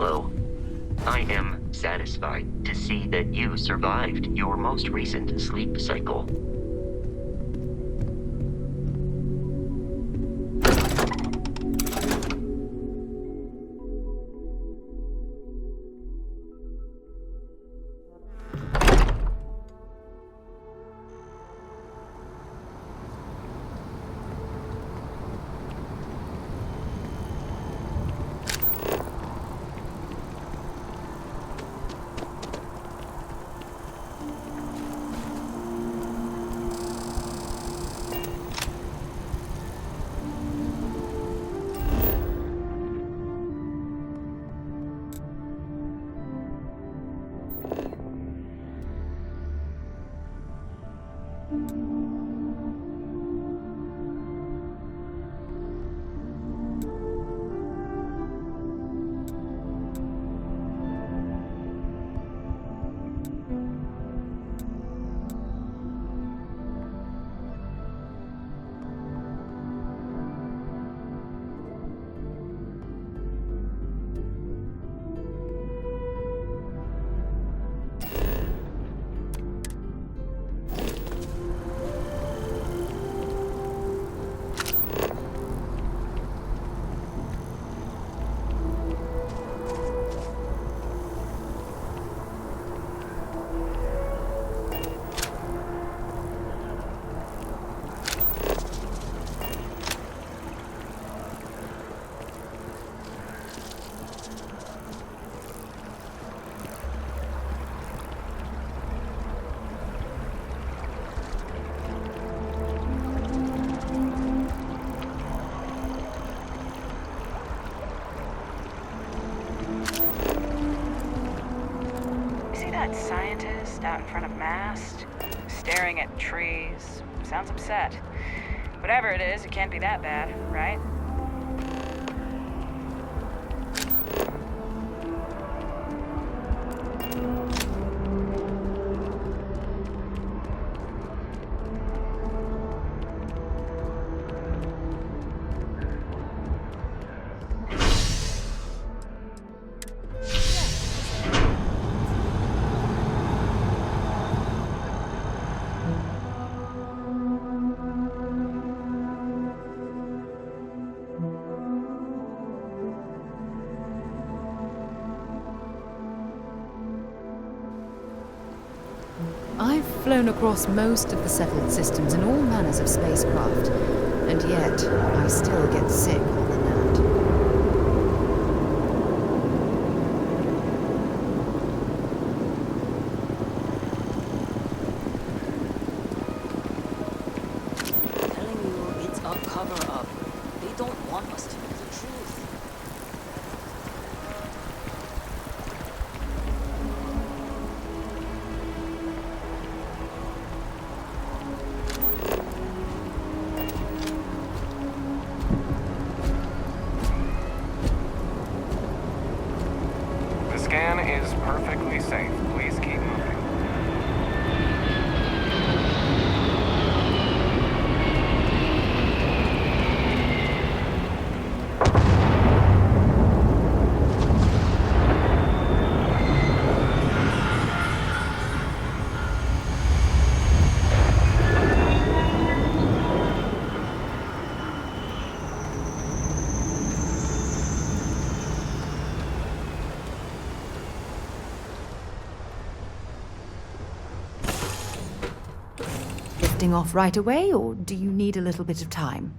Hello. I am satisfied to see that you survived your most recent sleep cycle. That scientist out in front of mast, staring at trees. Sounds upset. Whatever it is, it can't be that bad, right? I've flown across most of the settled systems in all manners of spacecraft, and yet I still get sick on the Nat. Telling you it's a cover-up. They don't want us to know the truth. The scan is perfectly safe. Please keep moving. Lifting off right away, or do you need a little bit of time?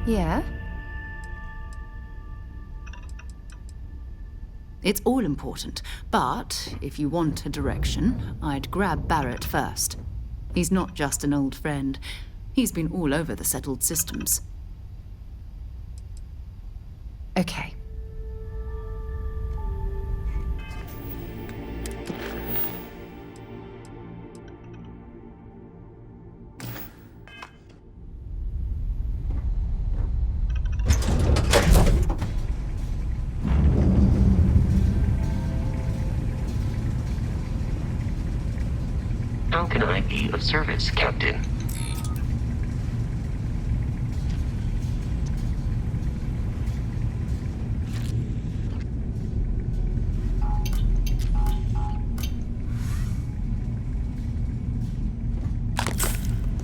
Yeah? It's all important, but if you want a direction, I'd grab Barrett first. He's not just an old friend. He's been all over the settled systems. Okay. How can I be of service, Captain?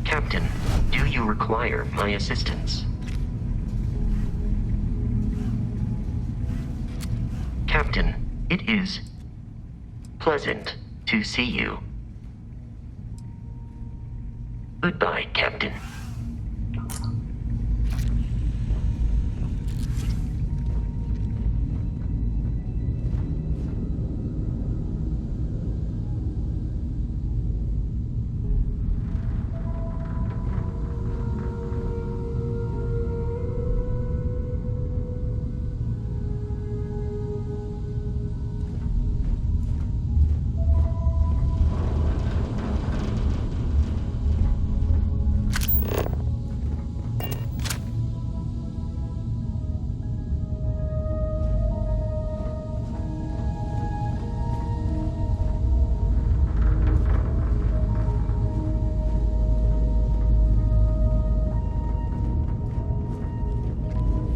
Captain, do you require my assistance? Captain, it is pleasant to see you. Goodbye, Captain.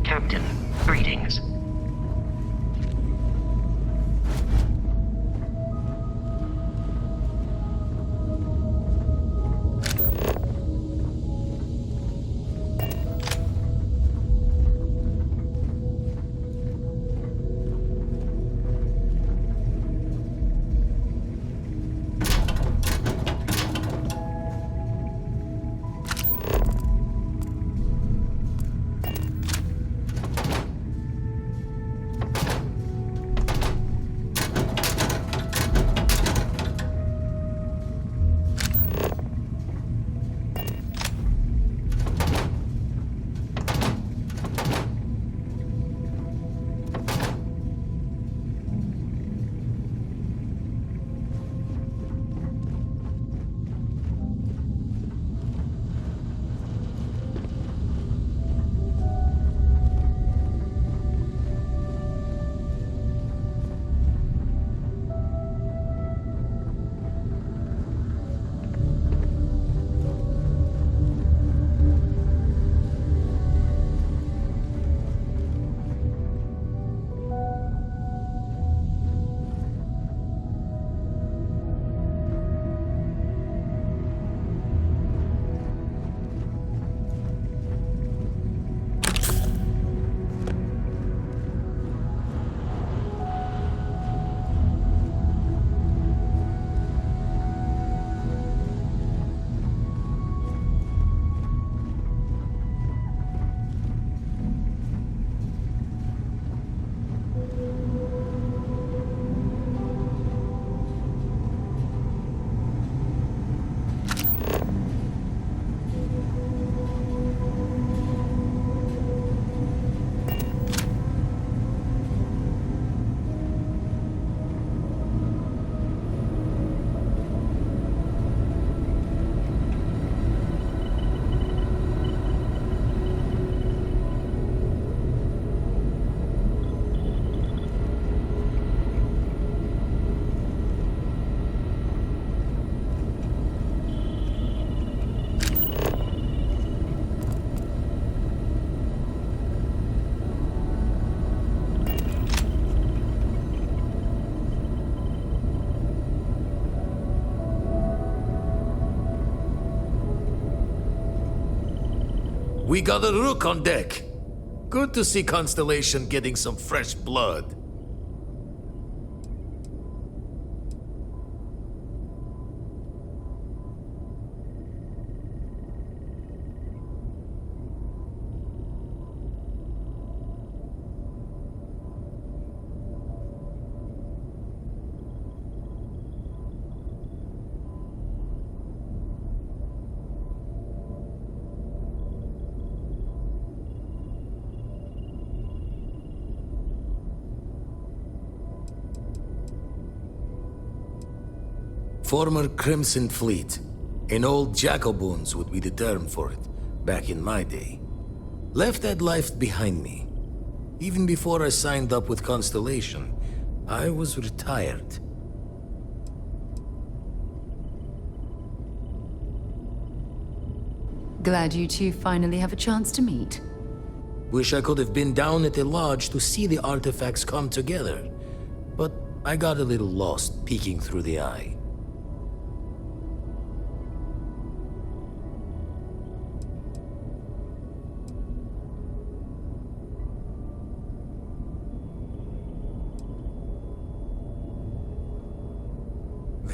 Captain, greetings. We got a rook on deck. Good to see Constellation getting some fresh blood. Former Crimson Fleet. An old Jacoboons would be the term for it, back in my day. Left that life behind me. Even before I signed up with Constellation, I was retired. Glad you two finally have a chance to meet. Wish I could have been down at the lodge to see the artifacts come together. But I got a little lost peeking through the eye.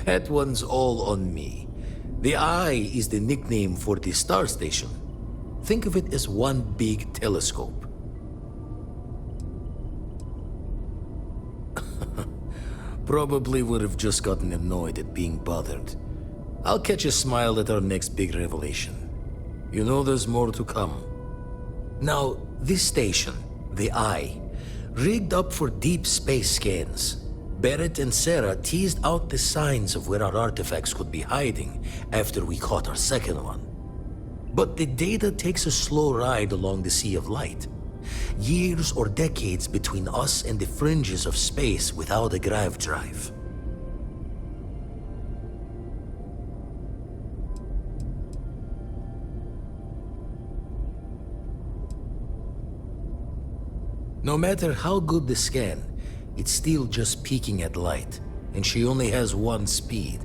That one's all on me. The Eye is the nickname for the star station. Think of it as one big telescope. Probably would have just gotten annoyed at being bothered. I'll catch a smile at our next big revelation. You know there's more to come. Now, this station, the Eye, rigged up for deep space scans. Barrett and Sarah teased out the signs of where our artifacts could be hiding after we caught our second one. But the data takes a slow ride along the Sea of Light. Years or decades between us and the fringes of space without a grav drive. No matter how good the scan, it's still just peeking at light, and she only has one speed.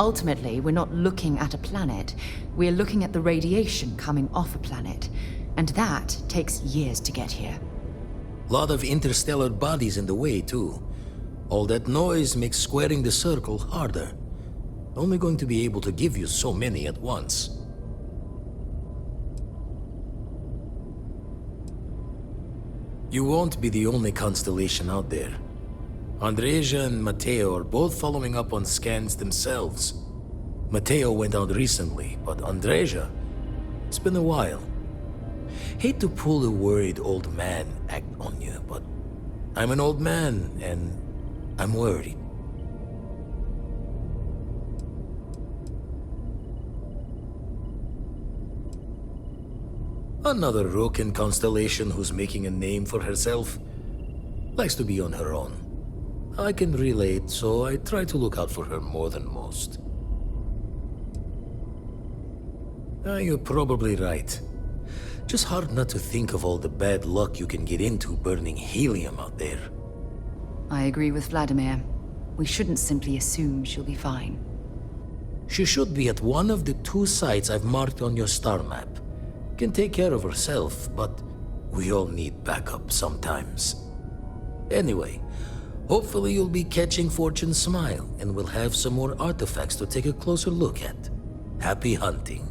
Ultimately, we're not looking at a planet. We're looking at the radiation coming off a planet. And that takes years to get here. Lot of interstellar bodies in the way, too. All that noise makes squaring the circle harder. Only going to be able to give you so many at once. You won't be the only constellation out there. Andreja and Matteo are both following up on scans themselves. Matteo went out recently, but Andreja, it's been a while. Hate to pull a worried old man act on you, but I'm an old man, and I'm worried. Another rook in Constellation who's making a name for herself. Likes to be on her own. I can relate, so I try to look out for her more than most. You're probably right. Just hard not to think of all the bad luck you can get into burning helium out there. I agree with Vladimir. We shouldn't simply assume she'll be fine. She should be at one of the 2 sites I've marked on your star map. Can take care of herself, but we all need backup sometimes. Anyway, hopefully you'll be catching Fortune's smile, and we'll have some more artifacts to take a closer look at. Happy hunting.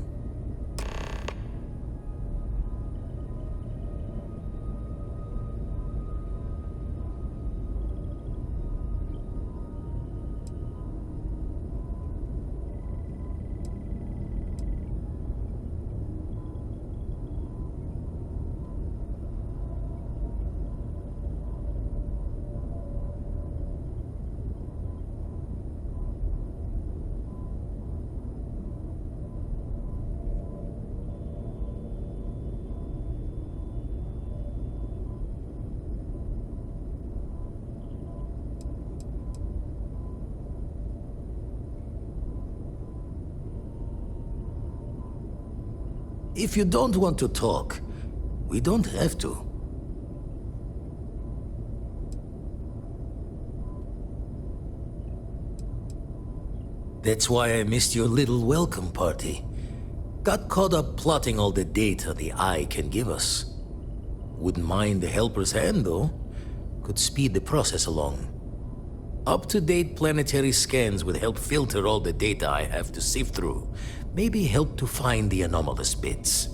If you don't want to talk, we don't have to. That's why I missed your little welcome party. Got caught up plotting all the data the Eye can give us. Wouldn't mind a helper's hand, though. Could speed the process along. Up-to-date planetary scans would help filter all the data I have to sift through. Maybe help to find the anomalous bits.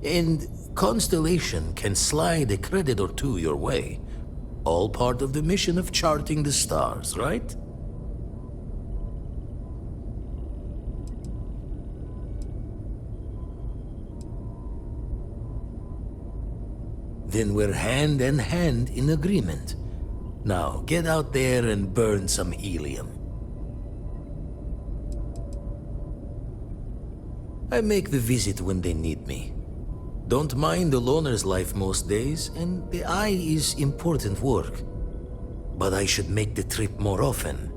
And Constellation can slide a credit or 2 your way. All part of the mission of charting the stars, right? Then we're hand in hand in agreement. Now, get out there and burn some helium. I make the visit when they need me. Don't mind the loner's life most days, and the eye is important work. But I should make the trip more often.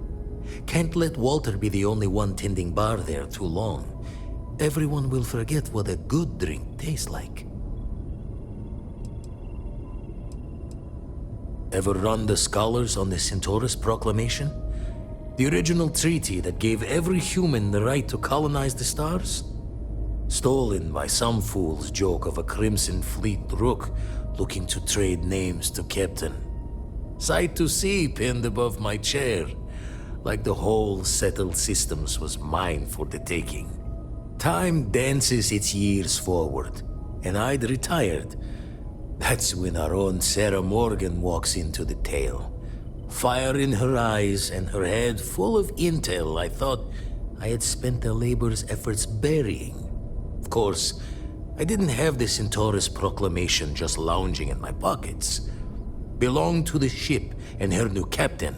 Can't let Walter be the only one tending bar there too long. Everyone will forget what a good drink tastes like. Ever run the scholars on the Centaurus Proclamation? The original treaty that gave every human the right to colonize the stars? Stolen by some fool's joke of a Crimson Fleet rook looking to trade names to Captain. Sight to see pinned above my chair, like the whole settled systems was mine for the taking. Time dances its years forward, and I'd retired. That's when our own Sarah Morgan walks into the tale. Fire in her eyes and her head full of intel I thought I had spent a labor's efforts burying. Of course, I didn't have the Centaurus Proclamation just lounging in my pockets. Belonged to the ship and her new captain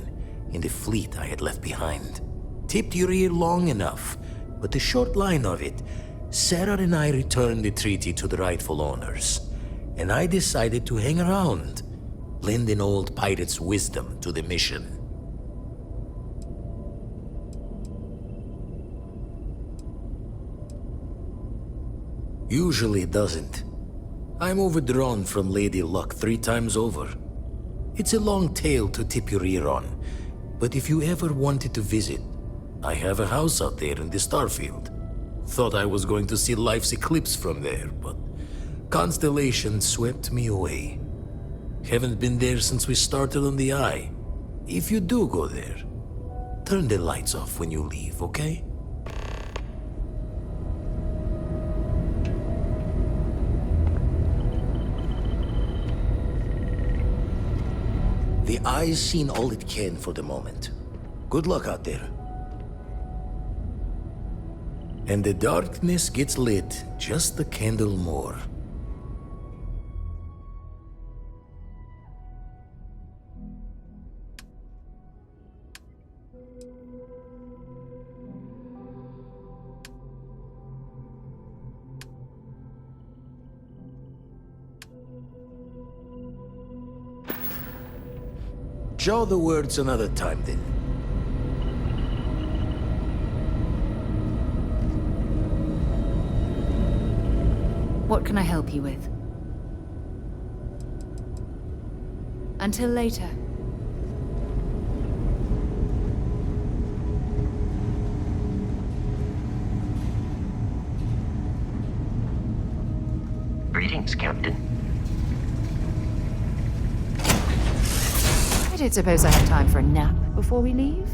in the fleet I had left behind. Tipped your ear long enough, but the short line of it, Sarah and I returned the treaty to the rightful owners, and I decided to hang around, lend an old pirate's wisdom to the mission. Usually it doesn't. I'm overdrawn from Lady Luck 3 times over. It's a long tale to tip your ear on, but if you ever wanted to visit, I have a house out there in the Starfield. Thought I was going to see life's eclipse from there, but constellation swept me away. Haven't been there since we started on the Eye. If you do go there, turn the lights off when you leave, okay? The Eye's seen all it can for the moment. Good luck out there. And the darkness gets lit just a candle more. Jaw the words another time, then. What can I help you with? Until later. Greetings, Captain. I don't suppose I have time for a nap before we leave?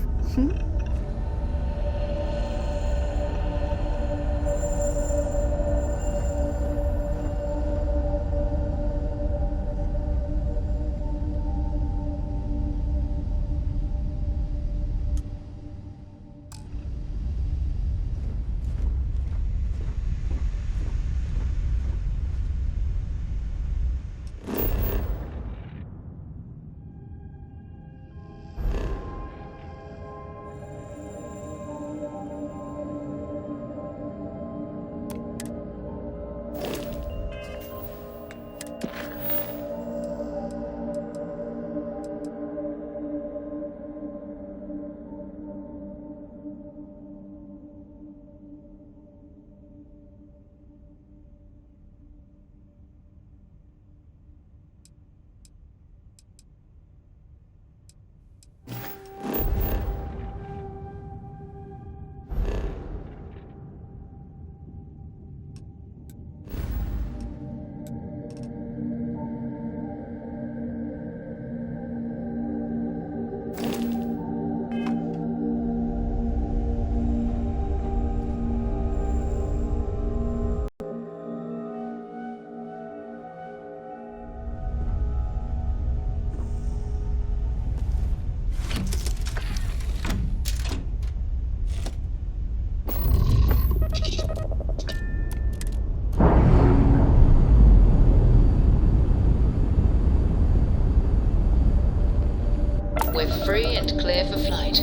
We're free and clear for flight.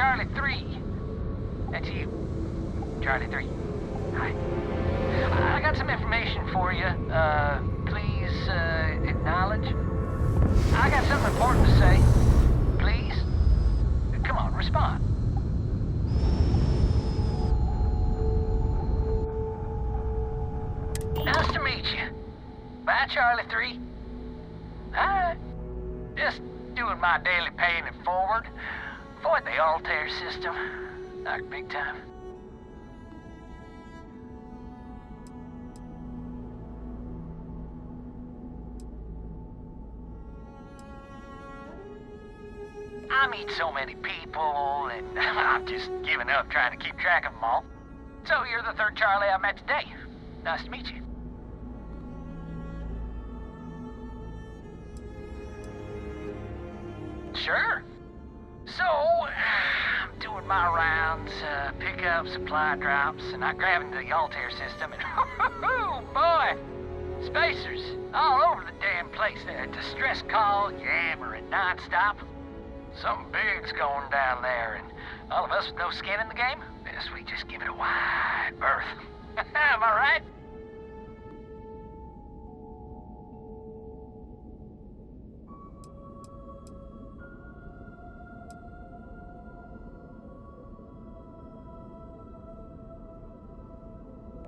Charlie 3. That's you. Charlie 3. Hi. I got some information for you. Please, acknowledge. I got something important to say. Please? Come on, respond. Nice to meet you. Bye, Charlie 3. Hi. Just doing my daily paying it forward. Avoid the Altair system. Like big time. I meet so many people, and I'm just giving up trying to keep track of them all. So you're the third Charlie I met today. Nice to meet you. Sure. So, I'm doing my rounds, pick up supply drops, and I grab into the Altair system, and oh boy! Spacers all over the damn place. Distress call, yammering nonstop. Something big's going down there, and all of us with no skin in the game, yes, we just give it a wide berth. Am I right?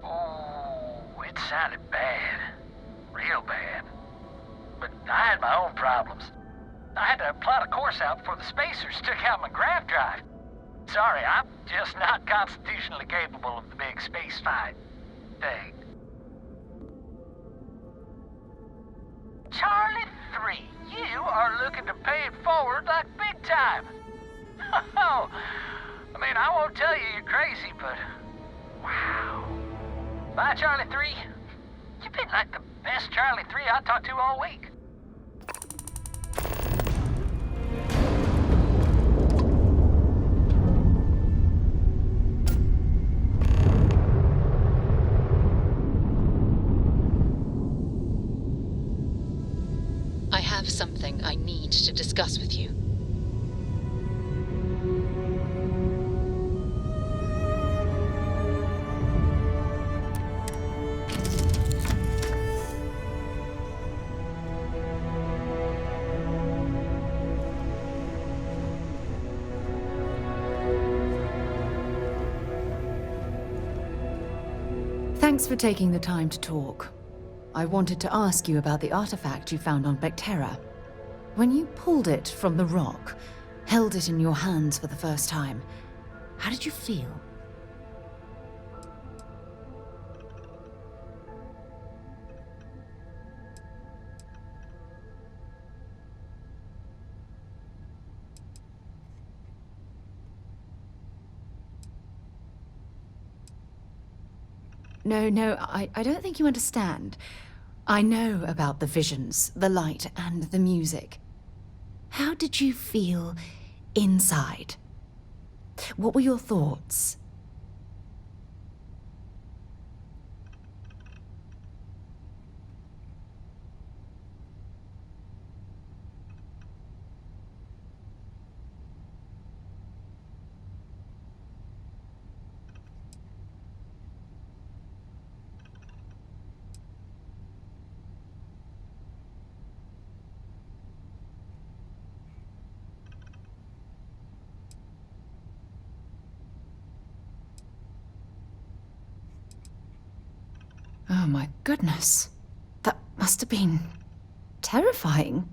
Oh, it sounded bad. Real bad. But I had my own problems. I had to plot a course out before the spacers took out my grav drive. Sorry, I'm just not constitutionally capable of the big space fight thing. Charlie 3, you are looking to pay it forward like big time. Oh, I mean, I won't tell you you're crazy, but wow. Bye, Charlie 3. You've been like the best Charlie 3 I talked to all week. I have something I need to discuss with you. Thanks for taking the time to talk. I wanted to ask you about the artifact you found on Bactera. When you pulled it from the rock, held it in your hands for the first time, how did you feel? No, I don't think you understand. I know about the visions, the light, and the music. How did you feel inside? What were your thoughts? Oh my goodness. That must have been terrifying.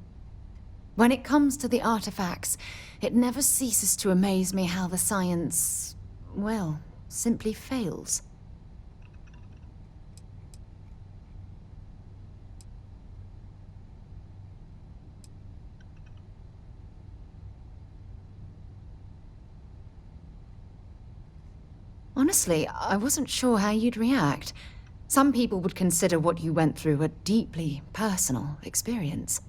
When it comes to the artifacts, it never ceases to amaze me how the science, well, simply fails. Honestly, I wasn't sure how you'd react. Some people would consider what you went through a deeply personal experience.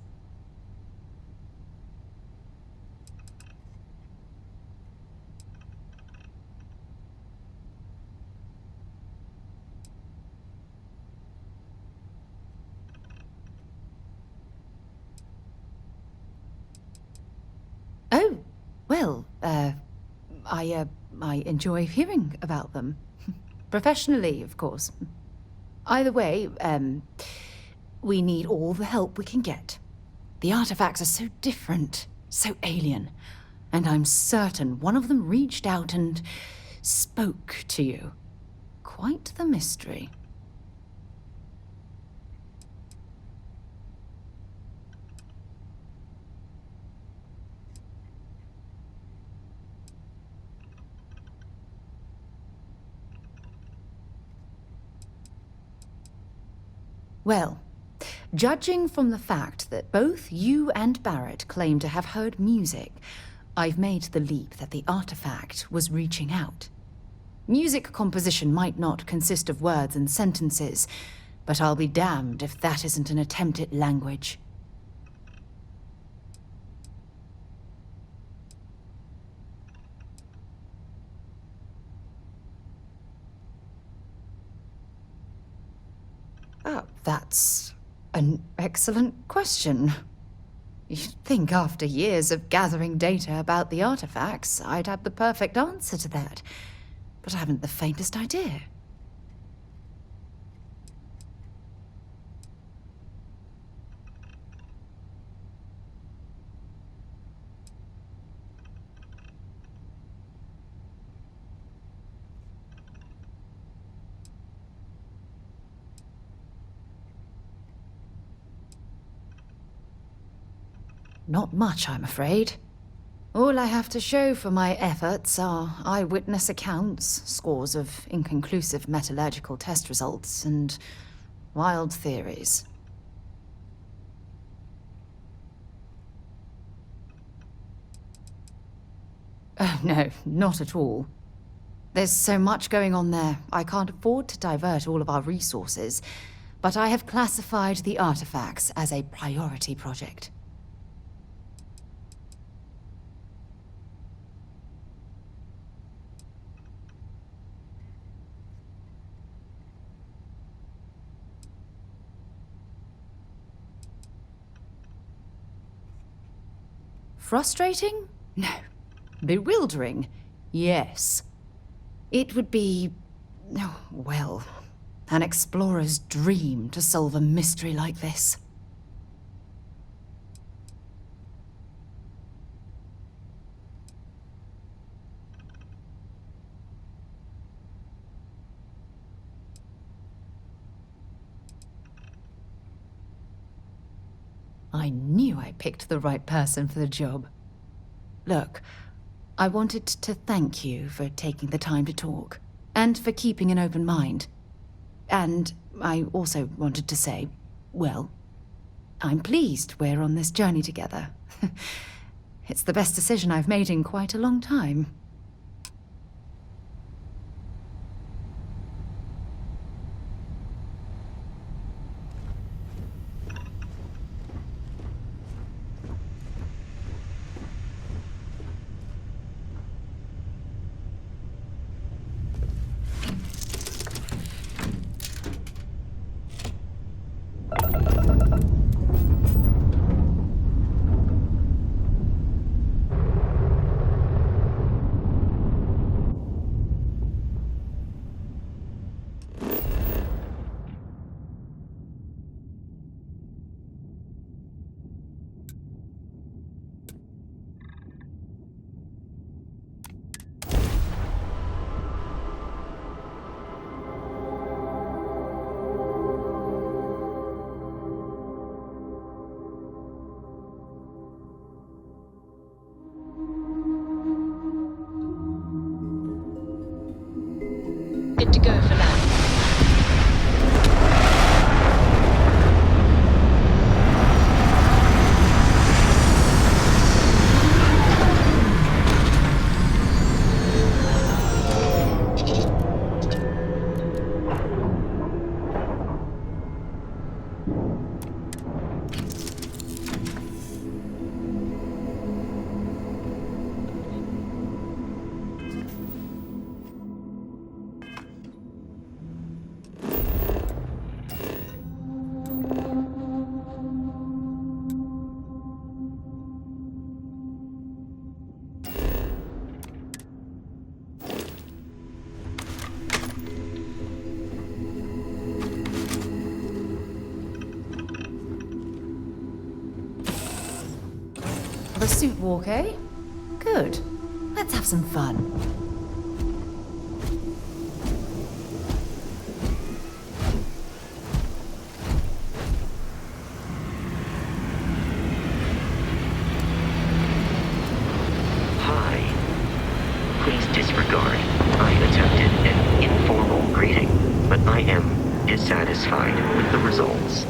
Oh, well, I enjoy hearing about them. Professionally, of course. Either way, we need all the help we can get. The artifacts are so different, so alien, and I'm certain one of them reached out and spoke to you. Quite the mystery. Well, judging from the fact that both you and Barrett claim to have heard music, I've made the leap that the artifact was reaching out. Music composition might not consist of words and sentences, but I'll be damned if that isn't an attempt at language. Oh, that's an excellent question. You'd think after years of gathering data about the artifacts, I'd have the perfect answer to that. But I haven't the faintest idea. Not much, I'm afraid. All I have to show for my efforts are eyewitness accounts, scores of inconclusive metallurgical test results, and wild theories. Oh, no, not at all. There's so much going on there, I can't afford to divert all of our resources, but I have classified the artifacts as a priority project. Frustrating? No. Bewildering? Yes. It would be, oh, well, an explorer's dream to solve a mystery like this. I knew I picked the right person for the job. Look, I wanted to thank you for taking the time to talk, and for keeping an open mind. And I also wanted to say, well, I'm pleased we're on this journey together. It's the best decision I've made in quite a long time. suit walk, eh? Good. Let's have some fun. Hi. Please disregard. I attempted an informal greeting, but I am dissatisfied with the results.